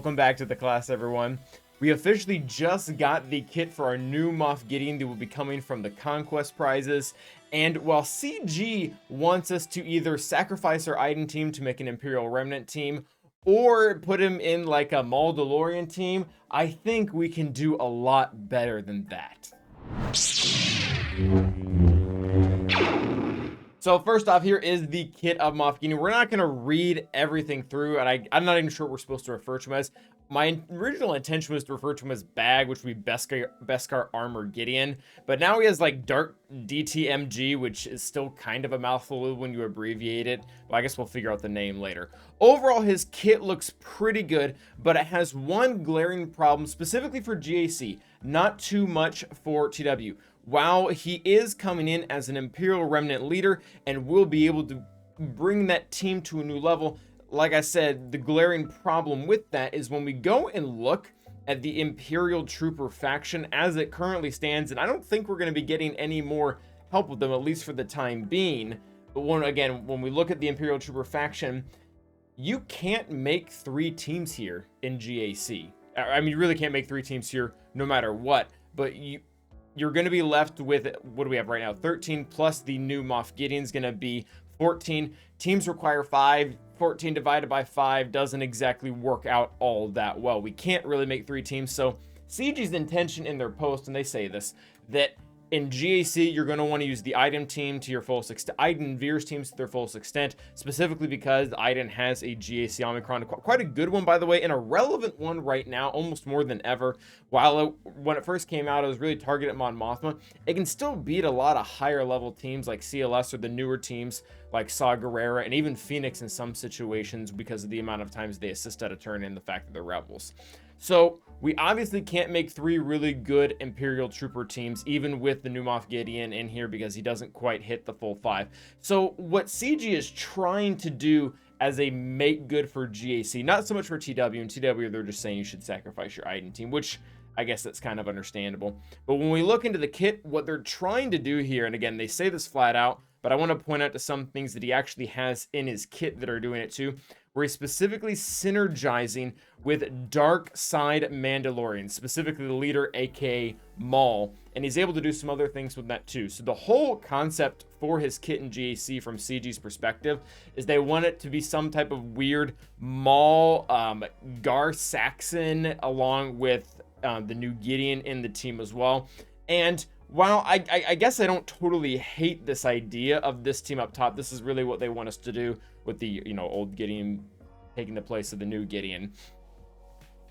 Welcome back to the class, everyone. We officially just got the kit for our new Moff Gideon that will be coming from the Conquest prizes. And while CG wants us to either sacrifice our Iden team to make an Imperial Remnant team, or put him in like a Mandalorian team, I think we can do a lot better than that. So first off, here is the kit of Moff Gideon. We're not going to read everything through, and I'm not even sure what we're supposed to refer to him as. My original intention was to refer to him as Bag, which would be Beskar Armor Gideon. But now he has like Dark DTMG, which is still kind of a mouthful when you abbreviate it. But I guess we'll figure out the name later. Overall, his kit looks pretty good, but it has one glaring problem specifically for GAC, not too much for TW. While he is coming in as an Imperial Remnant leader and will be able to bring that team to a new level, like I said, the glaring problem with that is when we go and look at the Imperial Trooper faction as it currently stands, and I don't think we're going to be getting any more help with them, at least for the time being. But when we look at the Imperial Trooper faction, you can't make 3 teams here in GAC. I mean, you really can't make 3 teams here no matter what, but you're going to be left with, what do we have right now? 13 plus the new Moff Gideon's going to be 14. Teams require 5. 14 divided by 5 doesn't exactly work out all that well. We can't really make 3 teams. So CG's intention in their post, and they say this, that in GAC, you're going to want to use the Iden team to your fullest extent, Iden Veer's teams to their fullest extent, specifically because Iden has a GAC Omicron, quite a good one, by the way, and a relevant one right now, almost more than ever. While when it first came out, it was really targeted at Mon Mothma. It can still beat a lot of higher level teams like CLS or the newer teams like Saw Gerrera and even Phoenix in some situations because of the amount of times they assist at a turn and the fact that they're rebels. So we obviously can't make 3 really good Imperial Trooper teams, even with the new Moff Gideon in here, because he doesn't quite hit the full 5. So what CG is trying to do as a make good for GAC, not so much for TW, and TW they're just saying you should sacrifice your Iden team, which I guess that's kind of understandable. But when we look into the kit, what they're trying to do here, and again, they say this flat out, but I want to point out to some things that he actually has in his kit that are doing it too, where he's specifically synergizing with dark side Mandalorians, specifically the leader, aka Maul, and he's able to do some other things with that too. So the whole concept for his kit in GAC from CG's perspective is they want it to be some type of weird Maul, Gar Saxon, along with the new Gideon in the team as well. And while I guess I don't totally hate this idea of this team up top, this is really what they want us to do with the, old Gideon taking the place of the new Gideon.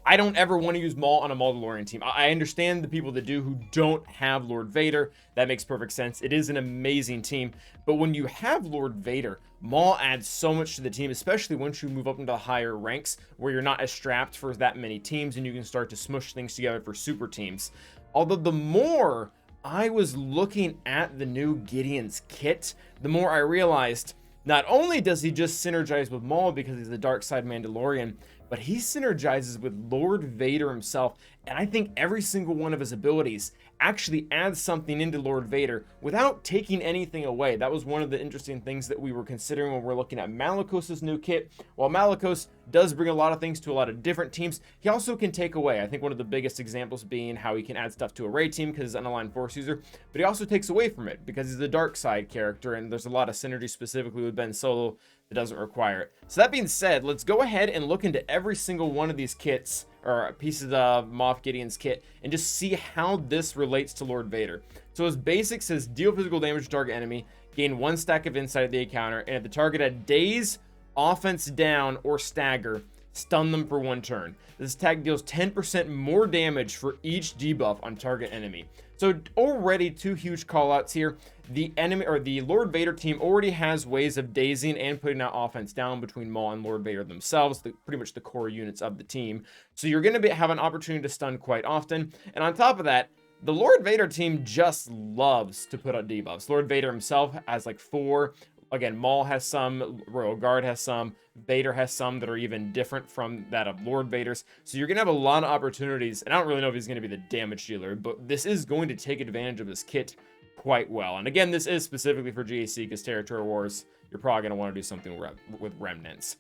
I don't ever want to use Maul on a Mandalorian team. I understand the people that do who don't have Lord Vader. That makes perfect sense. It is an amazing team. But when you have Lord Vader, Maul adds so much to the team, especially once you move up into the higher ranks where you're not as strapped for that many teams and you can start to smush things together for super teams. Although the more I was looking at the new Gideon's kit, the more I realized not only does he just synergize with Maul because he's the dark side Mandalorian, but he synergizes with Lord Vader himself, and I think every single one of his abilities actually adds something into Lord Vader without taking anything away. That was one of the interesting things that we were considering when we're looking at Malicos's new kit. While Malicos does bring a lot of things to a lot of different teams, he also can take away. I think one of the biggest examples being how he can add stuff to a raid team because he's an unaligned force user, but he also takes away from it because he's a dark side character, and there's a lot of synergy specifically with Ben Solo that doesn't require it. So that being said, let's go ahead and look into every single one of these kits or pieces of Moff Gideon's kit and just see how this relates to Lord Vader. So his basic says deal physical damage to target enemy, gain 1 stack of insight at the encounter, and if the target had daze, offense down, or stagger, stun them for 1 turn. This attack deals 10% more damage for each debuff on target enemy. So already 2 huge callouts here. The enemy or the Lord Vader team already has ways of dazing and putting out offense down between Maul and Lord Vader themselves, pretty much the core units of the team. So you're going to have an opportunity to stun quite often. And on top of that, the Lord Vader team just loves to put out debuffs. Lord Vader himself has like 4. Again, Maul has some, Royal Guard has some, Vader has some that are even different from that of Lord Vader's. So you're going to have a lot of opportunities, and I don't really know if he's going to be the damage dealer, but this is going to take advantage of this kit quite well. And again, this is specifically for GAC because Territory Wars, you're probably going to want to do something with remnants.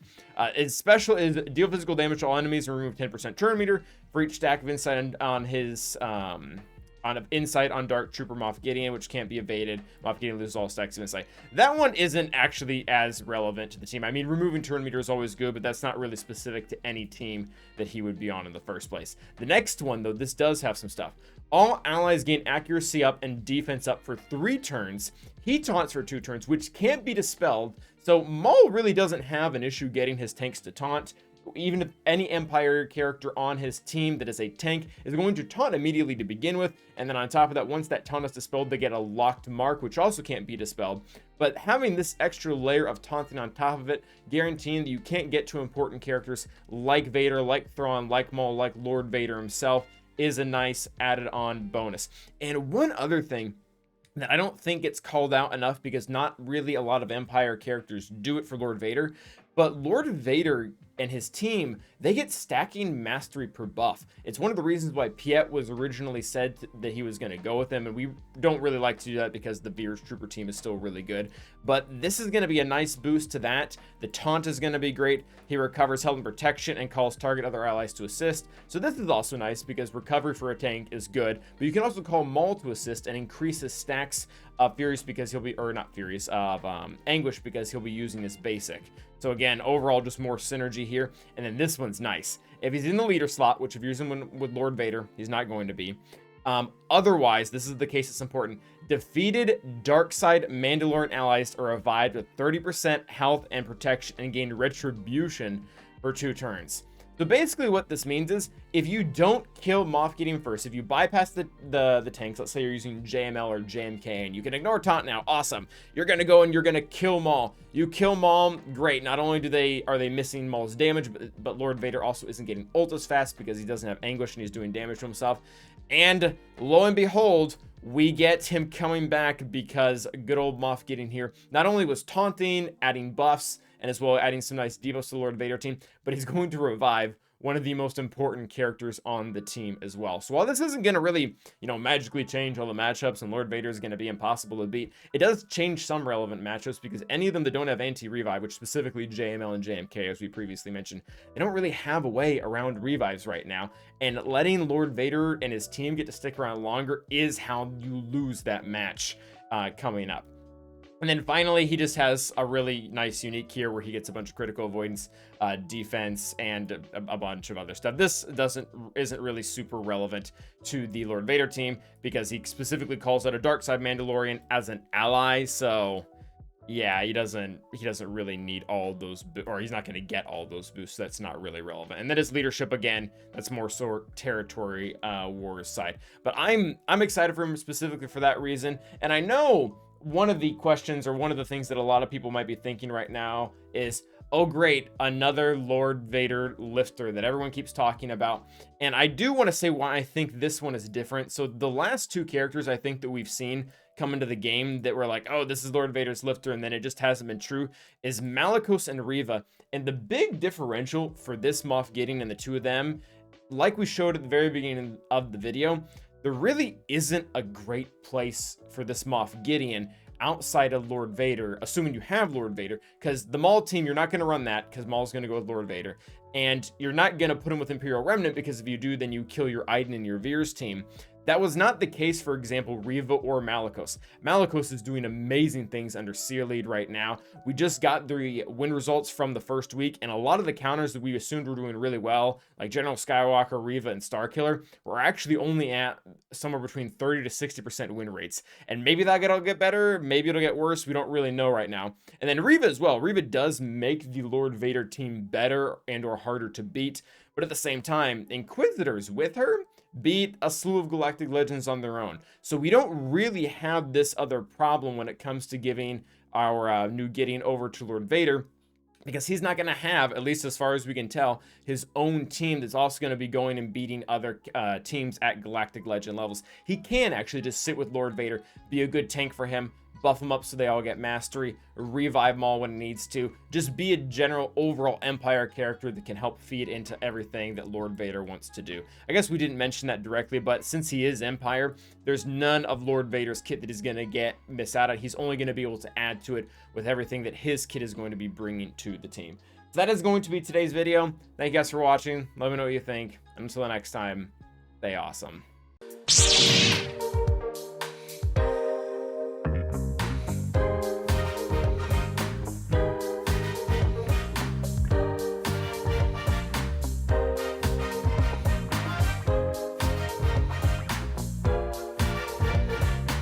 His special is deal physical damage to all enemies and remove 10% turn meter for each stack of insight on his insight on Dark Trooper Moff Gideon, which can't be evaded. Moff Gideon loses all stacks of insight. That one isn't actually as relevant to the team. I mean, removing turn meter is always good, but that's not really specific to any team that he would be on in the first place. The next one, though, this does have some stuff. All allies gain accuracy up and defense up for 3 turns. He taunts for 2 turns, which can't be dispelled. So Maul really doesn't have an issue getting his tanks to taunt. Even if any Empire character on his team that is a tank is going to taunt immediately to begin with, and then on top of that, once that taunt is dispelled, they get a locked mark, which also can't be dispelled. But having this extra layer of taunting on top of it, guaranteeing that you can't get to important characters like Vader, like Thrawn, like Maul, like Lord Vader himself, is a nice added on bonus. And one other thing that I don't think it's called out enough, because not really a lot of Empire characters do it for Lord Vader, but Lord Vader and his team, they get stacking mastery per buff. It's one of the reasons why Piet was originally said that he was going to go with him, and we don't really like to do that because the Veers Trooper team is still really good. But this is going to be a nice boost to that. The taunt is going to be great. He recovers health and protection and calls target other allies to assist. So this is also nice because recovery for a tank is good, but you can also call Maul to assist and increase his stacks of Furious because he'll be, or not Furious, of Anguish because he'll be using his basic. So again, overall, just more synergy here. And then this one's nice. If he's in the leader slot, which if you're using with Lord Vader, he's not going to be. Otherwise, this is the case that's important. Defeated dark side Mandalorian allies are revived with 30% health and protection and gain retribution for 2 turns. So basically what this means is, if you don't kill Moff Gideon first, if you bypass the tanks, let's say you're using JML or JMK, and you can ignore taunt now, awesome. You're going to go and you're going to kill Maul. You kill Maul, great. Not only are they missing Maul's damage, but Lord Vader also isn't getting ult as fast because he doesn't have Anguish and he's doing damage to himself. And lo and behold, we get him coming back because good old Moff Gideon here not only was taunting, adding buffs, and as well adding some nice debuffs to the Lord Vader team, but he's going to revive one of the most important characters on the team as well. So while this isn't going to really, magically change all the matchups and Lord Vader is going to be impossible to beat, it does change some relevant matchups because any of them that don't have anti-revive, which specifically JML and JMK, as we previously mentioned, they don't really have a way around revives right now. And letting Lord Vader and his team get to stick around longer is how you lose that match coming up. And then finally, he just has a really nice unique here where he gets a bunch of critical avoidance, defense, and a bunch of other stuff. This isn't really super relevant to the Lord Vader team because he specifically calls out a dark side Mandalorian as an ally. So yeah, he doesn't really need all those, or he's not going to get all those boosts. That's not really relevant. And then his leadership, again, that's more so territory wars side. But I'm excited for him specifically for that reason. And I know one of the questions, or one of the things that a lot of people might be thinking right now is, oh great, another Lord Vader lifter that everyone keeps talking about. And I do want to say why I think this one is different. So the last 2 characters I think that we've seen come into the game that were like, oh, this is Lord Vader's lifter, and then it just hasn't been true, is Malicos and Reva. And the big differential for this Moff Gideon and the 2 of them, like we showed at the very beginning of the video, there really isn't a great place for this Moff Gideon outside of Lord Vader, assuming you have Lord Vader, because the Maul team, you're not going to run that because Maul's going to go with Lord Vader, and you're not going to put him with Imperial Remnant because if you do, then you kill your Iden and your Veers team. That was not the case, for example, Reva or Malicos. Malicos is doing amazing things under Seer Lead right now. We just got the win results from the first week, and a lot of the counters that we assumed were doing really well, like General Skywalker, Reva, and Starkiller, were actually only at somewhere between 30 to 60% win rates. And maybe that'll get better, maybe it'll get worse, we don't really know right now. And then Reva as well. Reva does make the Lord Vader team better and or harder to beat, but at the same time, Inquisitors with her beat a slew of Galactic Legends on their own. So we don't really have this other problem when it comes to giving our new Gideon over to Lord Vader, because he's not going to have, at least as far as we can tell, his own team that's also going to be going and beating other teams at Galactic Legend levels. He can actually just sit with Lord Vader, be a good tank for him, buff them up so they all get mastery, revive Maul when it needs to, just be a general overall Empire character that can help feed into everything that Lord Vader wants to do. I guess we didn't mention that directly, but since he is Empire, there's none of Lord Vader's kit that he's going to miss out on. He's only going to be able to add to it with everything that his kit is going to be bringing to the team. So that is going to be today's video. Thank you guys for watching. Let me know what you think. And until the next time, stay awesome.